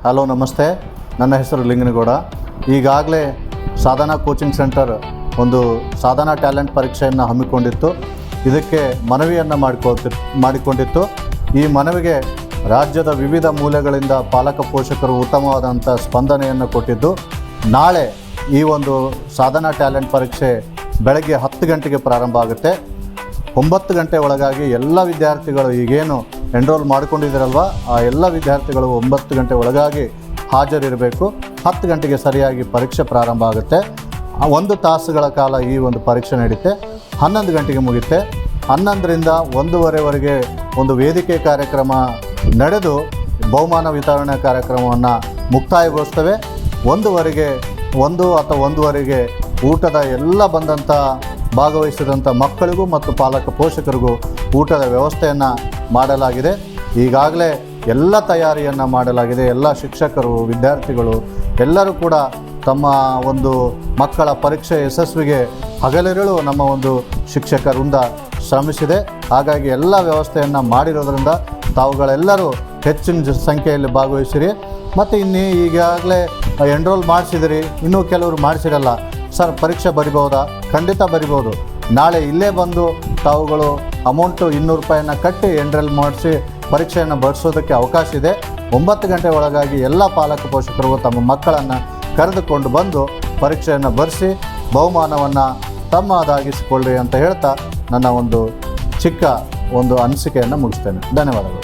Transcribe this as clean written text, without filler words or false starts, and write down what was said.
Hello ನಮಸ್ತೆ, ನನ್ನ ಹೆಸರು ಲಿಂಗನಗೌಡ. ಈಗಾಗಲೇ ಸಾಧನಾ ಕೋಚಿಂಗ್ ಸೆಂಟರ್ ಒಂದು ಸಾಧನಾ ಟ್ಯಾಲೆಂಟ್ ಪರೀಕ್ಷೆಯನ್ನು ಹಮ್ಮಿಕೊಂಡಿತ್ತು. ಇದಕ್ಕೆ ಮನವಿಯನ್ನು ಮಾಡಿಕೊಂಡಿತ್ತು. ಈ ಮನವಿಗೆ ರಾಜ್ಯದ ವಿವಿಧ ಮೂಲೆಗಳಿಂದ ಪಾಲಕ ಪೋಷಕರು ಉತ್ತಮವಾದಂಥ ಸ್ಪಂದನೆಯನ್ನು ಕೊಟ್ಟಿದ್ದು, ನಾಳೆ ಈ ಒಂದು ಸಾಧನಾ ಟ್ಯಾಲೆಂಟ್ ಪರೀಕ್ಷೆ ಬೆಳಗ್ಗೆ 10 ಗಂಟೆಗೆ ಪ್ರಾರಂಭ ಆಗುತ್ತೆ. 9 ಗಂಟೆ ಒಳಗಾಗಿ ಎಲ್ಲ ವಿದ್ಯಾರ್ಥಿಗಳು ಈಗೇನು ಎನ್ರೋಲ್ ಮಾಡ್ಕೊಂಡಿದ್ದೀರಲ್ವ, ಆ ಎಲ್ಲ ವಿದ್ಯಾರ್ಥಿಗಳು 9 ಗಂಟೆ ಒಳಗಾಗಿ ಹಾಜರಿರಬೇಕು. 10 ಗಂಟೆಗೆ ಸರಿಯಾಗಿ ಪರೀಕ್ಷೆ ಪ್ರಾರಂಭ ಆಗುತ್ತೆ. 1 ತಾಸುಗಳ ಕಾಲ ಈ ಒಂದು ಪರೀಕ್ಷೆ ನಡೆಯುತ್ತೆ. 11 ಗಂಟೆಗೆ ಮುಗಿಯುತ್ತೆ. 11ರಿಂದ 1:15ವರೆಗೆ ಒಂದು ವೇದಿಕೆ ಕಾರ್ಯಕ್ರಮ ನಡೆದು ಬಹುಮಾನ ವಿತರಣೆ ಕಾರ್ಯಕ್ರಮವನ್ನು ಮುಕ್ತಾಯಗೊಳಿಸ್ತೇವೆ. 1 ಅಥವಾ 1:15ಗೆ ಊಟದ ಎಲ್ಲ ಬಂದಂಥ ಭಾಗವಹಿಸಿದಂಥ ಮಕ್ಕಳಿಗೂ ಮತ್ತು ಪಾಲಕ ಪೋಷಕರಿಗೂ ಊಟದ ವ್ಯವಸ್ಥೆಯನ್ನು ಮಾಡಲಾಗಿದೆ. ಈಗಾಗಲೇ ಎಲ್ಲ ತಯಾರಿಯನ್ನು ಮಾಡಲಾಗಿದೆ. ಎಲ್ಲ ಶಿಕ್ಷಕರು, ವಿದ್ಯಾರ್ಥಿಗಳು ಎಲ್ಲರೂ ಕೂಡ ತಮ್ಮ ಒಂದು ಮಕ್ಕಳ ಪರೀಕ್ಷೆ ಯಶಸ್ವಿಗೆ ಹಗಲಿರುಳು ನಮ್ಮ ಒಂದು ಶಿಕ್ಷಕ ವೃಂದ ಶ್ರಮಿಸಿದೆ. ಹಾಗಾಗಿ ಎಲ್ಲ ವ್ಯವಸ್ಥೆಯನ್ನು ಮಾಡಿರೋದ್ರಿಂದ ತಾವುಗಳೆಲ್ಲರೂ ಹೆಚ್ಚಿನ ಸಂಖ್ಯೆಯಲ್ಲಿ ಭಾಗವಹಿಸಿರಿ. ಮತ್ತು ಈಗಾಗಲೇ ಎನ್ರೋಲ್ ಮಾಡಿಸಿದಿರಿ, ಇನ್ನೂ ಕೆಲವರು ಮಾಡಿಸಿರಲ್ಲ. ಸರ್, ಪರೀಕ್ಷೆ ಬರಿಬಹುದಾ? ಖಂಡಿತ ಬರಿಬೋದು. ನಾಳೆ ಇಲ್ಲೇ ಬಂದು ತಾವುಗಳು ಅಮೌಂಟು 200 ರೂಪಾಯಿನ ಕಟ್ಟಿ ಎನ್ರೋಲ್ ಮಾಡಿಸಿ ಪರೀಕ್ಷೆಯನ್ನು ಬರೆಸೋದಕ್ಕೆ ಅವಕಾಶ ಇದೆ. 9 ಗಂಟೆ ಒಳಗಾಗಿ ಎಲ್ಲ ಪಾಲಕ ಪೋಷಕರು ತಮ್ಮ ಮಕ್ಕಳನ್ನು ಕರೆದುಕೊಂಡು ಬಂದು ಪರೀಕ್ಷೆಯನ್ನು ಬರೆಸಿ ಬಹುಮಾನವನ್ನು ತಮ್ಮದಾಗಿಸಿಕೊಳ್ಳಿ ಅಂತ ಹೇಳ್ತಾ ನನ್ನ ಒಂದು ಚಿಕ್ಕ ಅನಿಸಿಕೆಯನ್ನು ಮುಗಿಸ್ತೇನೆ. ಧನ್ಯವಾದಗಳು.